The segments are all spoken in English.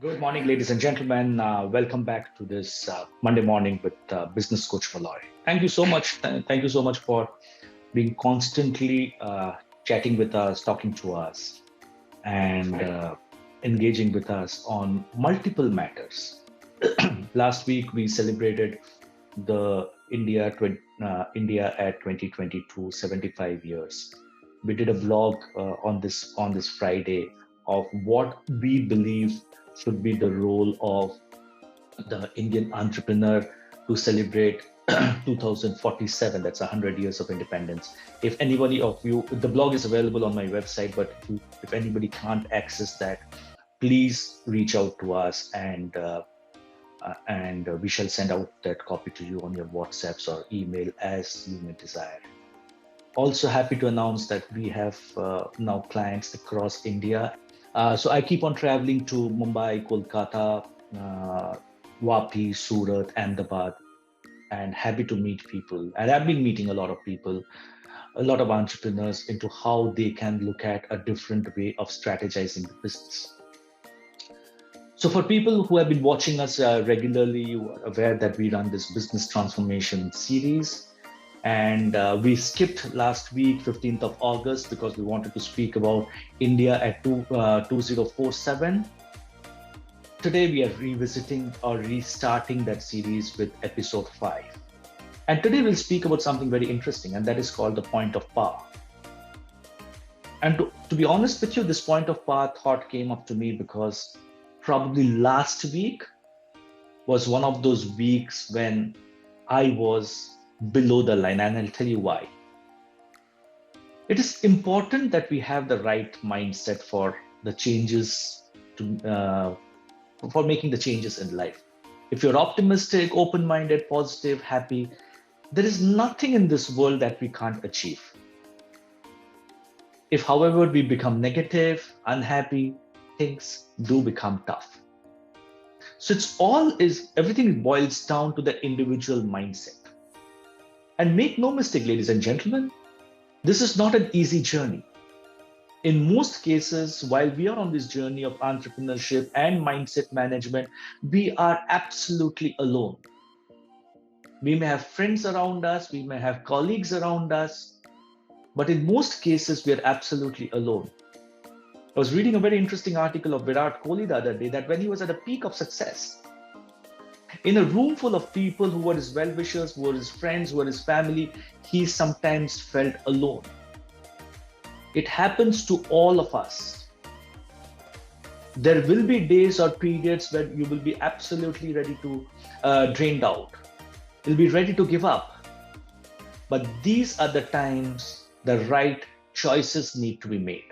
Good morning, ladies and gentlemen. Welcome back to this Monday morning with Business Coach Moloy. Thank you so much. Thank you so much for being constantly chatting with us, talking to us, and engaging with us on multiple matters. Last week we celebrated the India at 2022 75 years. We did a vlog on this Friday of what we believe should be the role of the Indian entrepreneur to celebrate 2047. That's 100 years of independence. If anybody of you, the blog is available on my website, but if anybody can't access that, please reach out to us and we shall send out that copy to you on your WhatsApps or email as you may desire. Also happy to announce that we have now clients across India. So I keep on traveling to Mumbai, Kolkata, Wapi, Surat, Ahmedabad, and happy to meet people. And I've been meeting a lot of people, a lot of entrepreneurs into how they can look at a different way of strategizing the business. So for people who have been watching us regularly, you are aware that we run this business transformation series. And we skipped last week, 15th of August, because we wanted to speak about India at 2047. Today, we are revisiting or restarting that series with episode 5. And today, we'll speak about something very interesting, and that is called the point of power. And to be honest with you, this point of power thought came up to me because probably last week was one of those weeks when I was below the line, and I'll tell you why. It is important that we have the right mindset for the changes for making the changes in life. If you're optimistic, open-minded, positive, happy, there is nothing in this world that we can't achieve. If, however, we become negative, unhappy, things do become tough. So everything boils down to the individual mindset. And make no mistake, ladies and gentlemen, this is not an easy journey. In most cases, while we are on this journey of entrepreneurship and mindset management, we are absolutely alone. We may have friends around us, we may have colleagues around us, but in most cases, we are absolutely alone. I was reading a very interesting article of Virat Kohli the other day that when he was at the peak of success, in a room full of people who were his well-wishers, who were his friends, who were his family, he sometimes felt alone. It happens to all of us. There will be days or periods where you will be absolutely ready to drained out. You'll be ready to give up. But these are the times the right choices need to be made.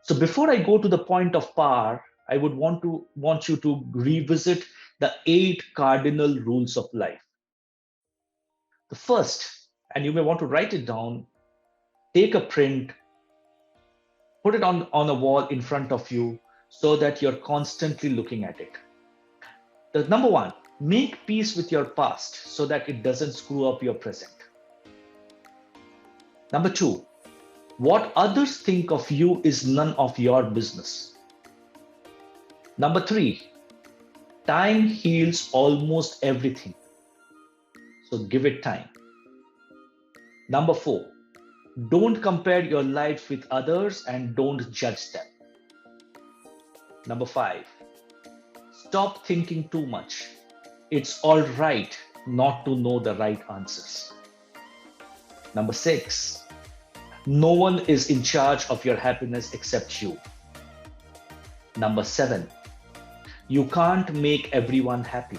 So before I go to the point of power, I would want you to revisit the 8 cardinal rules of life. The first, and you may want to write it down, take a print, put it on a wall in front of you so that you're constantly looking at it. The number 1, make peace with your past so that it doesn't screw up your present. Number 2, what others think of you is none of your business. Number 3, time heals almost everything. So give it time. Number 4, don't compare your life with others and don't judge them. Number 5, stop thinking too much. It's all right not to know the right answers. Number 6, no one is in charge of your happiness except you. Number 7, you can't make everyone happy.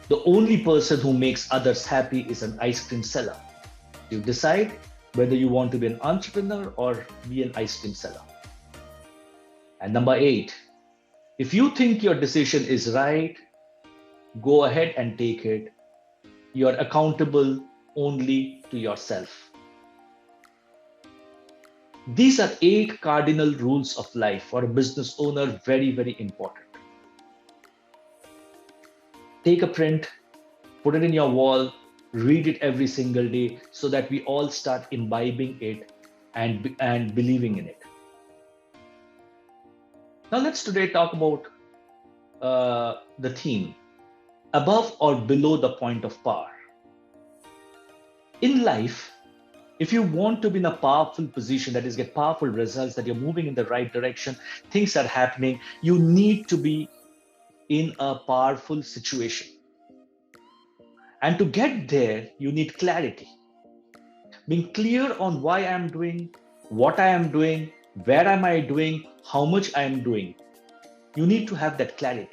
The only person who makes others happy is an ice cream seller. You decide whether you want to be an entrepreneur or be an ice cream seller. And number 8, if you think your decision is right, go ahead and take it. You're accountable only to yourself. These are 8 cardinal rules of life for a business owner, very, very important. Take a print, put it in your wall, read it every single day so that we all start imbibing it and believing in it. Now let's today talk about the theme, above or below the point of power. In life, if you want to be in a powerful position, that is, get powerful results, that you're moving in the right direction, things are happening, you need to be in a powerful situation. And to get there, you need clarity. Being clear on why I am doing, what I am doing, where am I doing, how much I am doing. You need to have that clarity.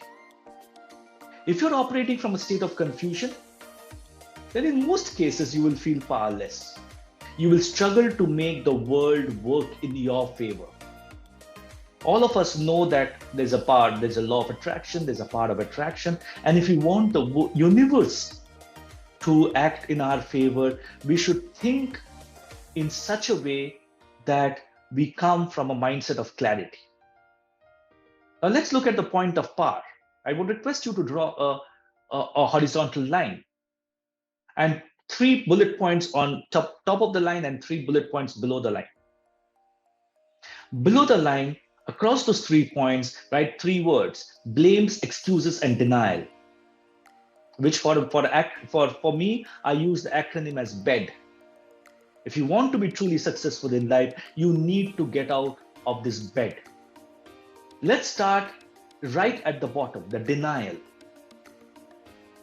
If you're operating from a state of confusion, then in most cases you will feel powerless. You will struggle to make the world work in your favor. All of us know that there's a law of attraction, there's a power of attraction. And if we want the universe to act in our favor, we should think in such a way that we come from a mindset of clarity. Now let's look at the point of power. I would request you to draw a horizontal line and 3 bullet points on top of the line and 3 bullet points below the line. Below the line, across those 3 points, write 3 words: blames, excuses, and denial. Which for me, I use the acronym as BED. If you want to be truly successful in life, you need to get out of this bed. Let's start right at the bottom, the denial.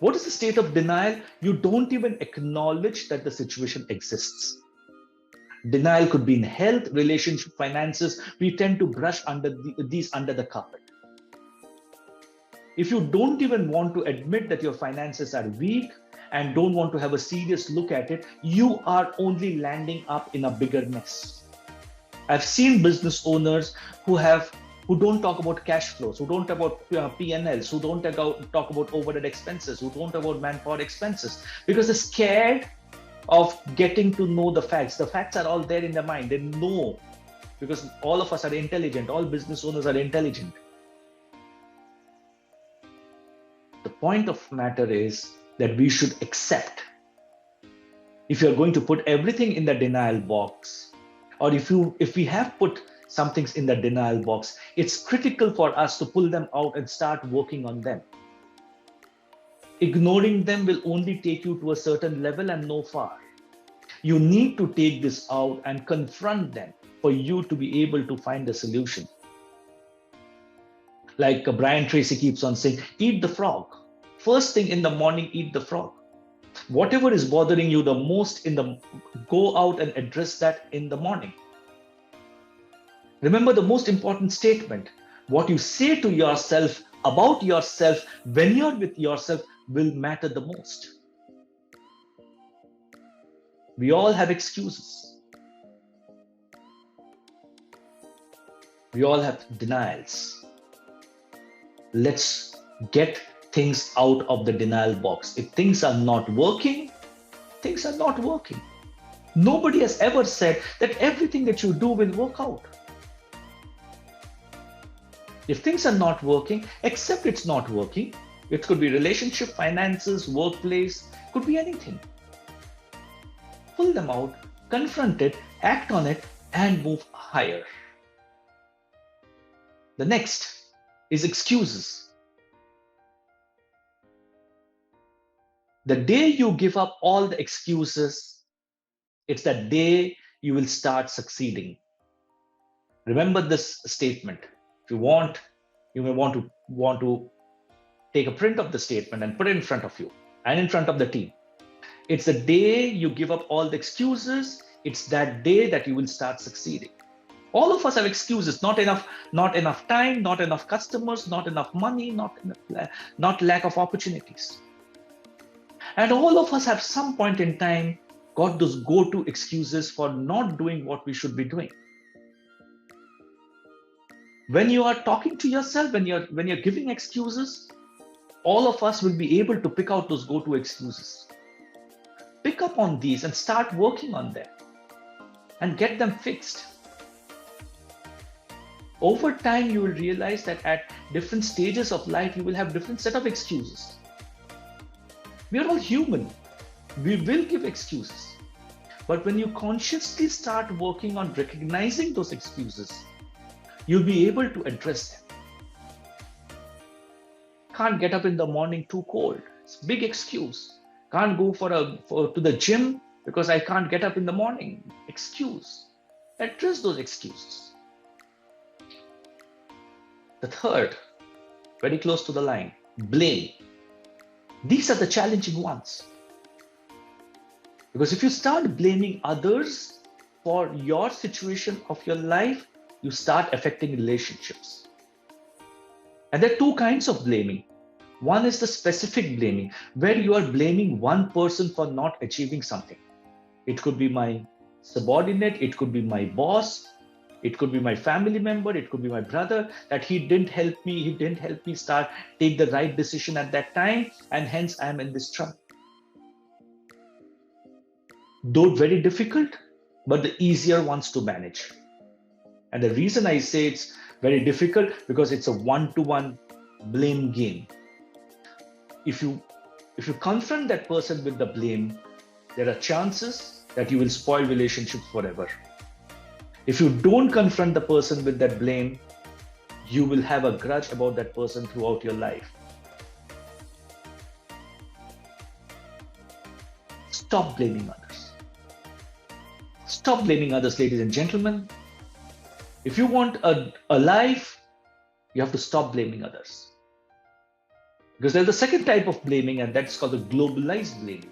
What is the state of denial? You don't even acknowledge that the situation exists. Denial could be in health, relationship, finances. We tend to brush these under the carpet. If you don't even want to admit that your finances are weak and don't want to have a serious look at it, you are only landing up in a bigger mess. I've seen business owners who don't talk about cash flows, who don't talk about P&Ls, who don't talk about overhead expenses, who don't talk about manpower expenses, because they're scared of getting to know the facts. The facts are all there in their mind. They know, because all of us are intelligent. All business owners are intelligent. The point of matter is that we should accept. If you're going to put everything in the denial box, or if we have put some things in the denial box, it's critical for us to pull them out and start working on them. Ignoring them will only take you to a certain level and no far. You need to take this out and confront them for you to be able to find a solution. Like Brian Tracy keeps on saying, eat the frog. First thing in the morning, eat the frog. Whatever is bothering you the most, go out and address that in the morning. Remember the most important statement: what you say to yourself about yourself when you're with yourself will matter the most. We all have excuses. We all have denials. Let's get things out of the denial box. If things are not working, things are not working. Nobody has ever said that everything that you do will work out. If things are not working, accept it's not working. It could be relationship, finances, workplace, could be anything. Pull them out, confront it, act on it, and move higher. The next is excuses. The day you give up all the excuses, it's that day you will start succeeding. Remember this statement. If you want, you may want to take a print of the statement and put it in front of you and in front of the team. It's the day you give up all the excuses, it's that day that you will start succeeding. All of us have excuses: not enough time, not enough customers, not enough money, not lack of opportunities. And all of us have some point in time got those go-to excuses for not doing what we should be doing. When you are talking to yourself, when you're giving excuses, all of us will be able to pick out those go-to excuses. Pick up on these and start working on them and get them fixed. Over time, you will realize that at different stages of life, you will have different set of excuses. We are all human. We will give excuses. But when you consciously start working on recognizing those excuses, you'll be able to address them. can't get up in the morning, too cold. It's a big excuse. Can't go to the gym because I can't get up in the morning. Excuse. Address those excuses. The third, very close to the line, blame. These are the challenging ones. Because if you start blaming others for your situation of your life, you start affecting relationships. And there are two kinds of blaming. One is the specific blaming, where you are blaming one person for not achieving something. It could be my subordinate, it could be my boss, it could be my family member, it could be my brother, that he didn't help me take the right decision at that time, and hence I'm in this trouble. Though very difficult, but the easier ones to manage. And the reason I say it's very difficult, because it's a one-to-one blame game. If you confront that person with the blame, there are chances that you will spoil relationships forever. If you don't confront the person with that blame, you will have a grudge about that person throughout your life. Stop blaming others. Stop blaming others, ladies and gentlemen. If you want a life, you have to stop blaming others. Because there's the second type of blaming, and that's called the globalized blaming,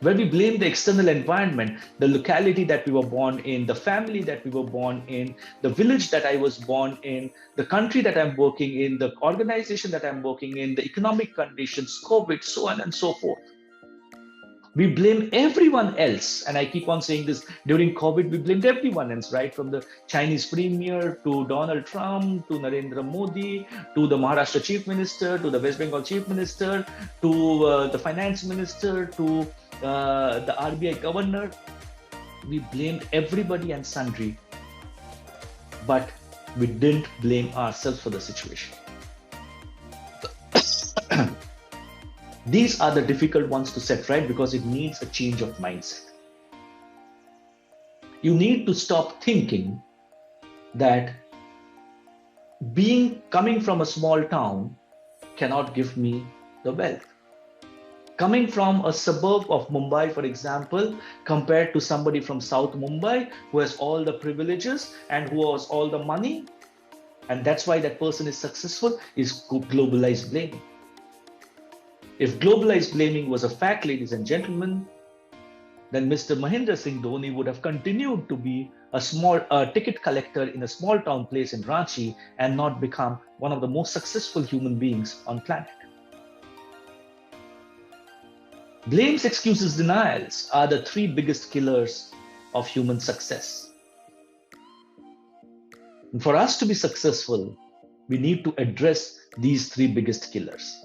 where we blame the external environment, the locality that we were born in, the family that we were born in, the village that I was born in, the country that I'm working in, the organization that I'm working in, the economic conditions, COVID, so on and so forth. We blame everyone else. And I keep on saying this, during COVID, we blamed everyone else, right? From the Chinese premier to Donald Trump, to Narendra Modi, to the Maharashtra chief minister, to the West Bengal chief minister, to the finance minister, to the RBI governor. We blamed everybody and sundry, but we didn't blame ourselves for the situation. These are the difficult ones to set right, because it needs a change of mindset. You need to stop thinking that coming from a small town cannot give me the wealth. Coming from a suburb of Mumbai, for example, compared to somebody from South Mumbai who has all the privileges and who has all the money, and that's why that person is successful, is globalized blaming. If globalized blaming was a fact, ladies and gentlemen, then Mr. Mahendra Singh Dhoni would have continued to be a small ticket collector in a small town place in Ranchi and not become one of the most successful human beings on planet. Blames, excuses, denials are the three biggest killers of human success. And for us to be successful, we need to address these three biggest killers.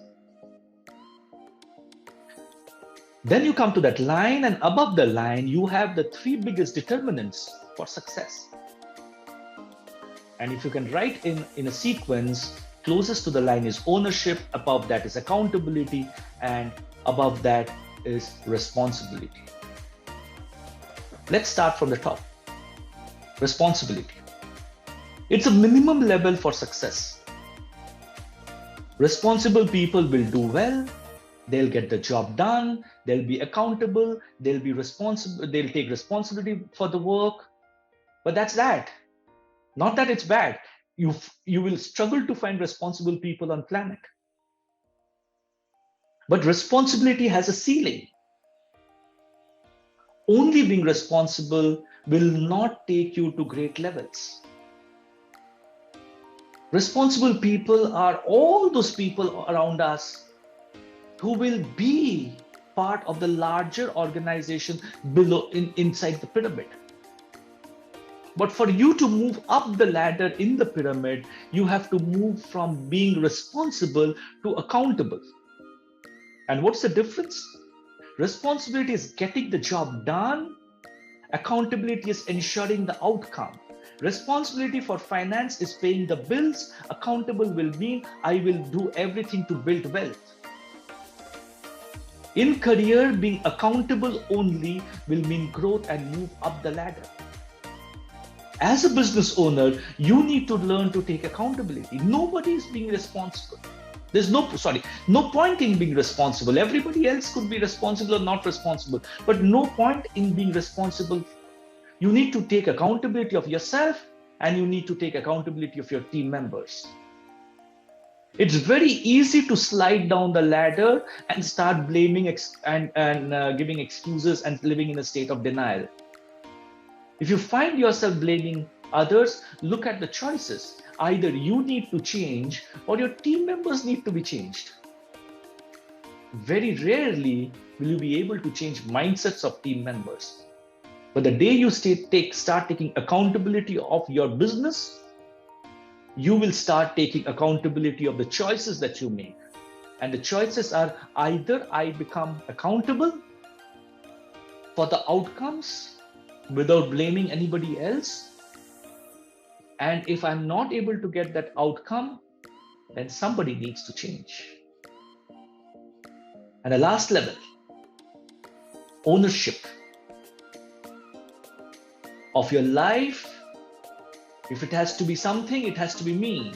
Then you come to that line, and above the line, you have the three biggest determinants for success. And if you can write in a sequence, closest to the line is ownership, above that is accountability, and above that is responsibility. Let's start from the top. Responsibility. It's a minimum level for success. Responsible people will do well. They'll get the job done. They'll be accountable. They'll be responsible. They'll take responsibility for the work. But that's that. Not that it's bad. You will struggle to find responsible people on planet. But responsibility has a ceiling. Only being responsible will not take you to great levels. Responsible people are all those people around us who will be part of the larger organization below, inside the pyramid. But for you to move up the ladder in the pyramid, you have to move from being responsible to accountable. And what's the difference? Responsibility is getting the job done. Accountability is ensuring the outcome. Responsibility for finance is paying the bills. Accountable will mean I will do everything to build wealth. In career, being accountable only will mean growth and move up the ladder. As a business owner, you need to learn to take accountability. Nobody is being responsible. There's no point in being responsible. Everybody else could be responsible or not responsible, but no point in being responsible. You need to take accountability of yourself, and you need to take accountability of your team members. It's very easy to slide down the ladder and start blaming and giving excuses and living in a state of denial. If you find yourself blaming others, look at the choices. Either you need to change or your team members need to be changed. Very rarely will you be able to change mindsets of team members. But the day you start taking accountability of your business, you will start taking accountability of the choices that you make. And the choices are either I become accountable for the outcomes without blaming anybody else. And if I'm not able to get that outcome, then somebody needs to change. And the last level, ownership of your life. If it has to be something, it has to be me.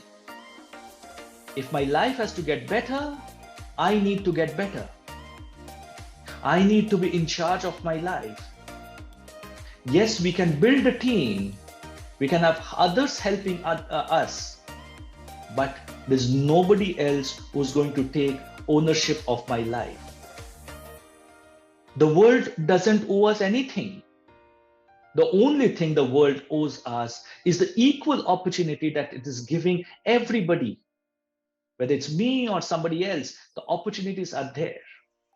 If my life has to get better, I need to get better. I need to be in charge of my life. Yes, we can build a team. We can have others helping us. But there's nobody else who's going to take ownership of my life. The world doesn't owe us anything. The only thing the world owes us is the equal opportunity that it is giving everybody. Whether it's me or somebody else, the opportunities are there.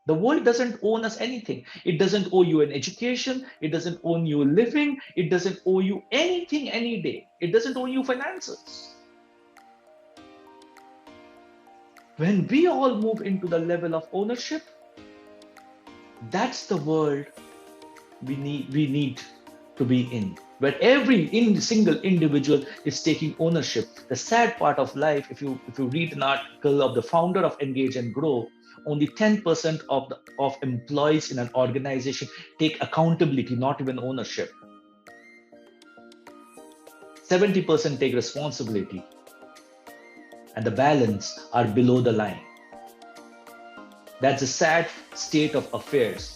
The world doesn't own us anything. It doesn't owe you an education. It doesn't owe you a living. It doesn't owe you anything any day. It doesn't owe you finances. When we all move into the level of ownership, that's the world we need to be in, where every single individual is taking ownership. The sad part of life, if you read an article of the founder of Engage and Grow, only 10% of employees in an organization take accountability, not even ownership. 70% take responsibility, and the balance are below the line. That's a sad state of affairs.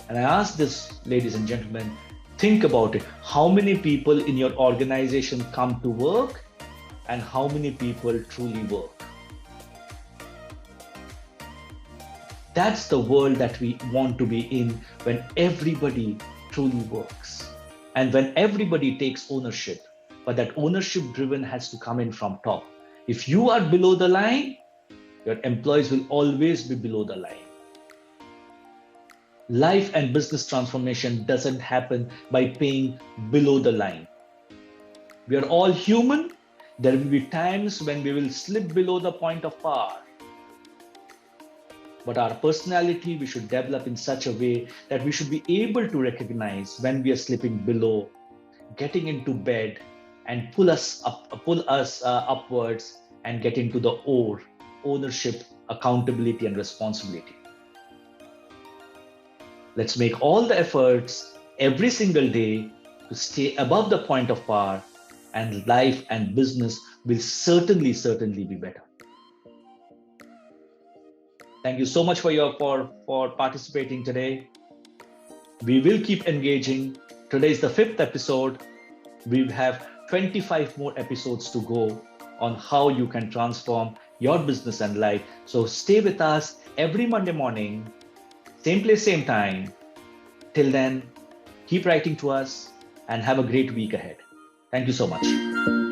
And I ask this, ladies and gentlemen, think about it. How many people in your organization come to work, and how many people truly work? That's the world that we want to be in, when everybody truly works and when everybody takes ownership. But that ownership driven has to come in from top. If you are below the line, your employees will always be below the line. Life and business transformation doesn't happen by paying below the line. We are all human. There will be times when we will slip below the point of power. But our personality, we should develop in such a way that we should be able to recognize when we are slipping below, getting into bed and pull us upwards and get into the ownership, accountability, and responsibility. Let's make all the efforts every single day to stay above the point of power, and life and business will certainly be better. Thank you so much for participating today. We will keep engaging. Today is the 5th episode. We have 25 more episodes to go on how you can transform your business and life. So stay with us every Monday morning, same place, same time. Till then, keep writing to us and have a great week ahead. Thank you so much.